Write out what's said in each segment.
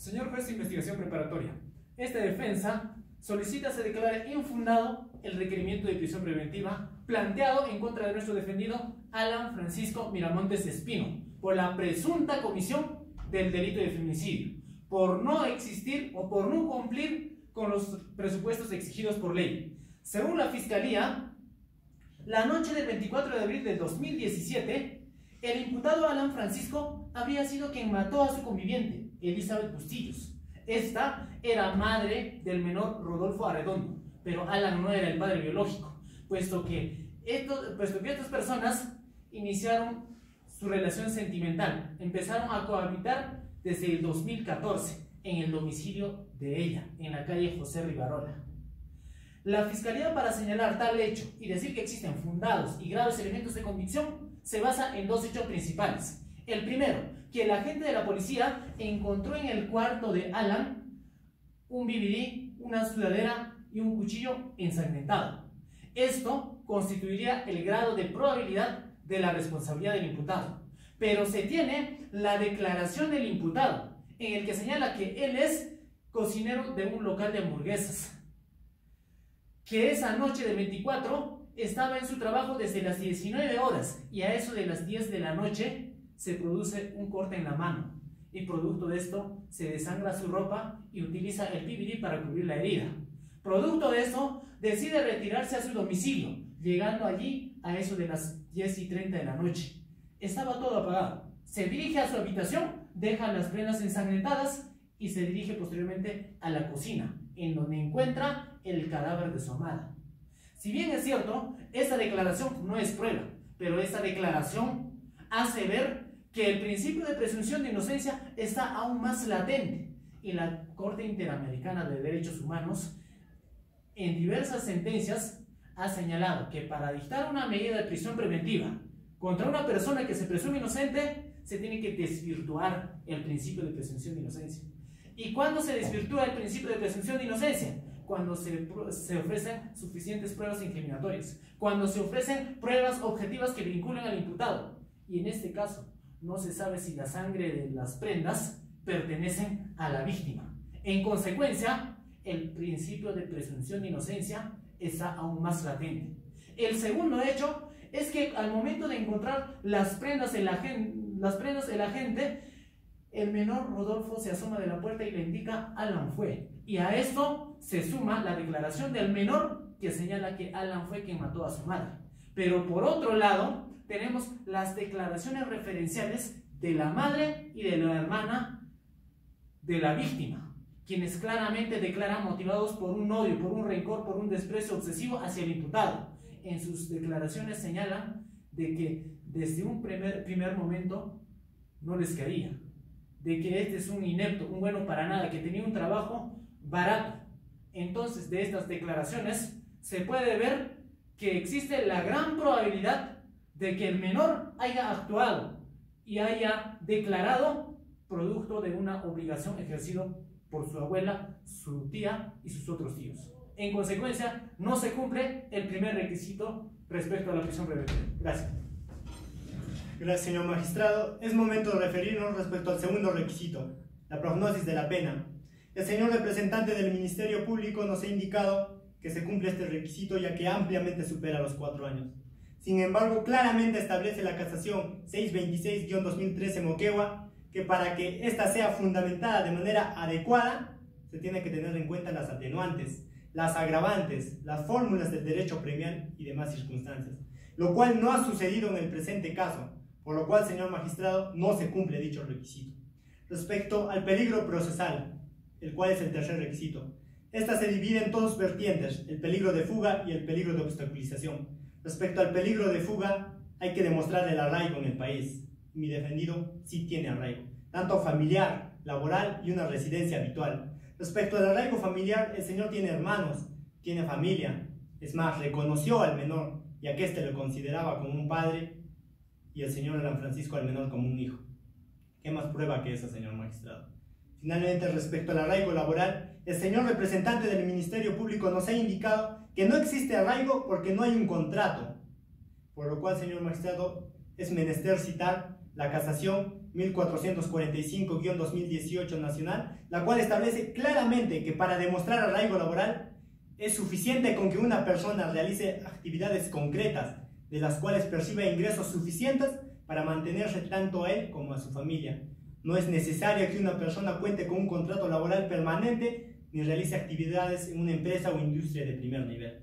Señor juez de investigación preparatoria, esta defensa solicita se declare infundado el requerimiento de prisión preventiva planteado en contra de nuestro defendido Alan Francisco Miramontes Espino por la presunta comisión del delito de feminicidio, por no existir o por no cumplir con los presupuestos exigidos por ley. Según la Fiscalía, la noche del 24 de abril del 2017, el imputado Alan Francisco habría sido quien mató a su conviviente, Elizabeth Bustillos. Esta era madre del menor Rodolfo Arredondo, pero Alan no era el padre biológico, puesto que estas personas iniciaron su relación sentimental, empezaron a cohabitar desde el 2014 en el domicilio de ella, en la calle José Rivarola. La Fiscalía, para señalar tal hecho y decir que existen fundados y graves elementos de convicción, se basa en dos hechos principales. El primero, que el agente de la policía encontró en el cuarto de Alan un BBD, una sudadera y un cuchillo ensangrentado. Esto constituiría el grado de probabilidad de la responsabilidad del imputado. Pero se tiene la declaración del imputado, en el que señala que él es cocinero de un local de hamburguesas, que esa noche del 24 estaba en su trabajo desde las 19 horas y a eso de las 10 de la noche se produce un corte en la mano y producto de esto se desangra su ropa y utiliza el BBD para cubrir la herida. Producto de esto decide retirarse a su domicilio, llegando allí a eso de las 10:30 de la noche. Estaba todo apagado. Se dirige a su habitación, deja las prendas ensangrentadas y se dirige posteriormente a la cocina, en donde encuentra el cadáver de su amada. Si bien es cierto, esta declaración no es prueba, pero esta declaración hace ver que el principio de presunción de inocencia está aún más latente, y la Corte Interamericana de Derechos Humanos en diversas sentencias ha señalado que para dictar una medida de prisión preventiva contra una persona que se presume inocente se tiene que desvirtuar el principio de presunción de inocencia. ¿Y cuándo se desvirtúa el principio de presunción de inocencia? Cuando se ofrecen suficientes pruebas incriminatorias, cuando se ofrecen pruebas objetivas que vinculen al imputado. Y en este caso, no se sabe si la sangre de las prendas pertenecen a la víctima. En consecuencia, el principio de presunción de inocencia está aún más latente. El segundo hecho es que al momento de encontrar las prendas del agente, el menor Rodolfo se asoma de la puerta y le indica Alan fue. Y a esto se suma la declaración del menor que señala que Alan fue quien mató a su madre. Pero por otro lado, tenemos las declaraciones referenciales de la madre y de la hermana de la víctima, quienes claramente declaran motivados por un odio, por un rencor, por un desprecio obsesivo hacia el imputado. En sus declaraciones señalan de que desde un primer momento no les quería, de que este es un inepto, un bueno para nada, que tenía un trabajo barato. Entonces, de estas declaraciones se puede ver que existe la gran probabilidad de que el menor haya actuado y haya declarado producto de una obligación ejercida por su abuela, su tía y sus otros tíos. En consecuencia, no se cumple el primer requisito respecto a la prisión preventiva. Gracias. Gracias, señor magistrado. Es momento de referirnos respecto al segundo requisito, la prognosis de la pena. El señor representante del Ministerio Público nos ha indicado que se cumple este requisito ya que ampliamente supera los 4 años. Sin embargo, claramente establece la casación 626-2013 Moquegua que para que ésta sea fundamentada de manera adecuada, se tiene que tener en cuenta las atenuantes, las agravantes, las fórmulas del derecho premial y demás circunstancias, lo cual no ha sucedido en el presente caso, por lo cual, señor magistrado, no se cumple dicho requisito. Respecto al peligro procesal, el cual es el tercer requisito, esta se divide en dos vertientes, el peligro de fuga y el peligro de obstaculización. Respecto al peligro de fuga, hay que demostrar el arraigo en el país. Mi defendido sí tiene arraigo, tanto familiar, laboral y una residencia habitual. Respecto al arraigo familiar, el señor tiene hermanos, tiene familia, es más, reconoció al menor, ya que éste lo consideraba como un padre y el señor Alan Francisco al menor como un hijo. ¿Qué más prueba que esa, señor magistrado? Finalmente, respecto al arraigo laboral, el señor representante del Ministerio Público nos ha indicado que no existe arraigo porque no hay un contrato, por lo cual, señor magistrado, es menester citar la casación 1445-2018 nacional, la cual establece claramente que para demostrar arraigo laboral es suficiente con que una persona realice actividades concretas de las cuales perciba ingresos suficientes para mantenerse tanto a él como a su familia. No es necesario que una persona cuente con un contrato laboral permanente ni realice actividades en una empresa o industria de primer nivel.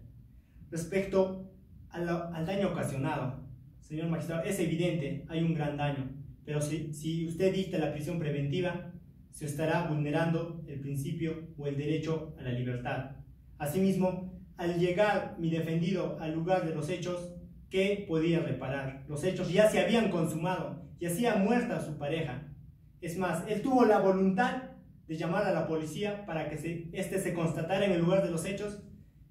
Respecto al daño ocasionado, señor magistrado, es evidente, hay un gran daño, pero si usted dicta la prisión preventiva, se estará vulnerando el principio o el derecho a la libertad. Asimismo, al llegar mi defendido al lugar de los hechos, ¿qué podía reparar? Los hechos ya se habían consumado, yacía muerta su pareja. Es más, él tuvo la voluntad de llamar a la policía para que se constatara en el lugar de los hechos,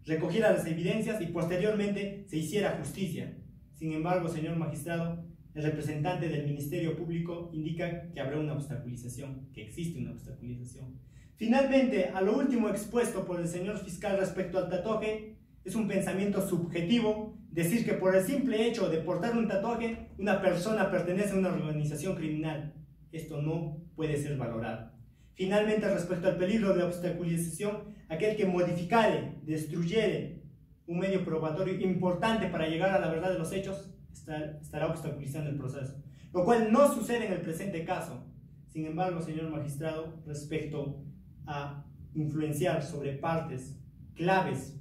recogiera las evidencias y posteriormente se hiciera justicia. Sin embargo, señor magistrado, el representante del Ministerio Público indica que habrá una obstaculización, que existe una obstaculización. Finalmente, a lo último expuesto por el señor fiscal respecto al tatuaje, es un pensamiento subjetivo decir que por el simple hecho de portar un tatuaje, una persona pertenece a una organización criminal. Esto no puede ser valorado. Finalmente, respecto al peligro de obstaculización, aquel que modificare, destruyere un medio probatorio importante para llegar a la verdad de los hechos, estará obstaculizando el proceso, lo cual no sucede en el presente caso. Sin embargo, señor magistrado, respecto a influenciar sobre partes claves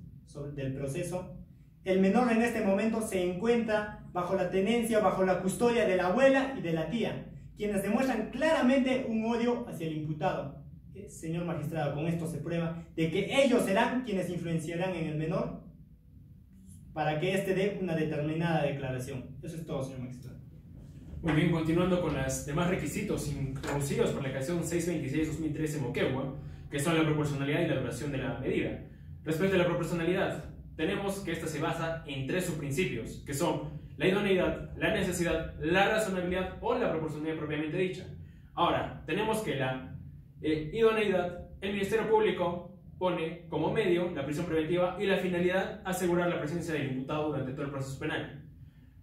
del proceso, el menor en este momento se encuentra bajo la tenencia, bajo la custodia de la abuela y de la tía, quienes demuestran claramente un odio hacia el imputado. Señor magistrado, con esto se prueba de que ellos serán quienes influenciarán en el menor para que éste dé una determinada declaración. Eso es todo, señor magistrado. Muy bien, continuando con los demás requisitos introducidos por la Declaración 626-2013 Moquegua, que son la proporcionalidad y la duración de la medida. Respecto a la proporcionalidad, tenemos que esta se basa en tres subprincipios, que son la idoneidad, la necesidad, la razonabilidad o la proporcionalidad propiamente dicha. Ahora, tenemos que la idoneidad, el Ministerio Público pone como medio la prisión preventiva y la finalidad asegurar la presencia del imputado durante todo el proceso penal.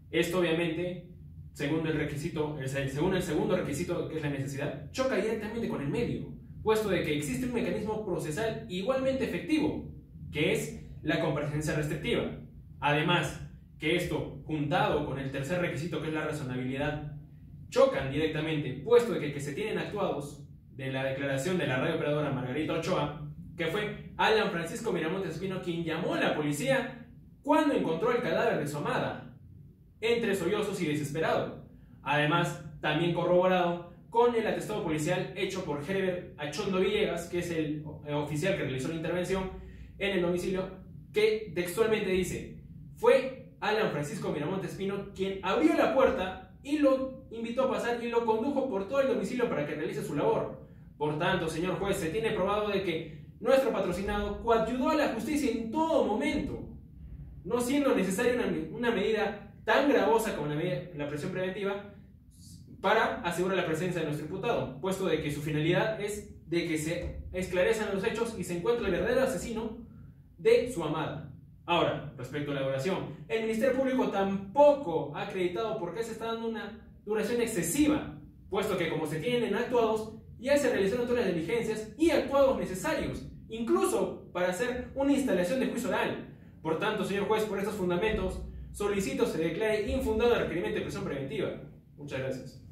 Esto obviamente, según el segundo requisito, que es la necesidad, choca directamente con el medio, puesto de que existe un mecanismo procesal igualmente efectivo, que es la comparecencia restrictiva. Además, que esto, juntado con el tercer requisito, que es la razonabilidad, chocan directamente, puesto de que se tienen actuados de la declaración de la radiooperadora Margarita Ochoa, que fue Alan Francisco Miramontes Espino quien llamó a la policía cuando encontró el cadáver de su amada, entre sollozos y desesperado. Además, también corroborado con el atestado policial hecho por Herbert Achondo Villegas, que es el oficial que realizó la intervención en el domicilio, que textualmente dice: fue Alan Francisco Miramontes Espino quien abrió la puerta y lo invitó a pasar y lo condujo por todo el domicilio para que realice su labor. Por tanto, señor juez, se tiene probado de que nuestro patrocinado coadyuvó a la justicia en todo momento, no siendo necesaria una medida tan gravosa como la prisión preventiva para asegurar la presencia de nuestro imputado, puesto de que su finalidad es de que se esclarezcan los hechos y se encuentre el verdadero asesino de su amada. Ahora, respecto a la duración, el Ministerio Público tampoco ha acreditado por qué se está dando una duración excesiva, puesto que como se tienen actuados, ya se realizaron todas las diligencias y actuados necesarios, incluso para hacer una instalación de juicio oral. Por tanto, señor juez, por estos fundamentos, solicito se declare infundado el requerimiento de prisión preventiva. Muchas gracias.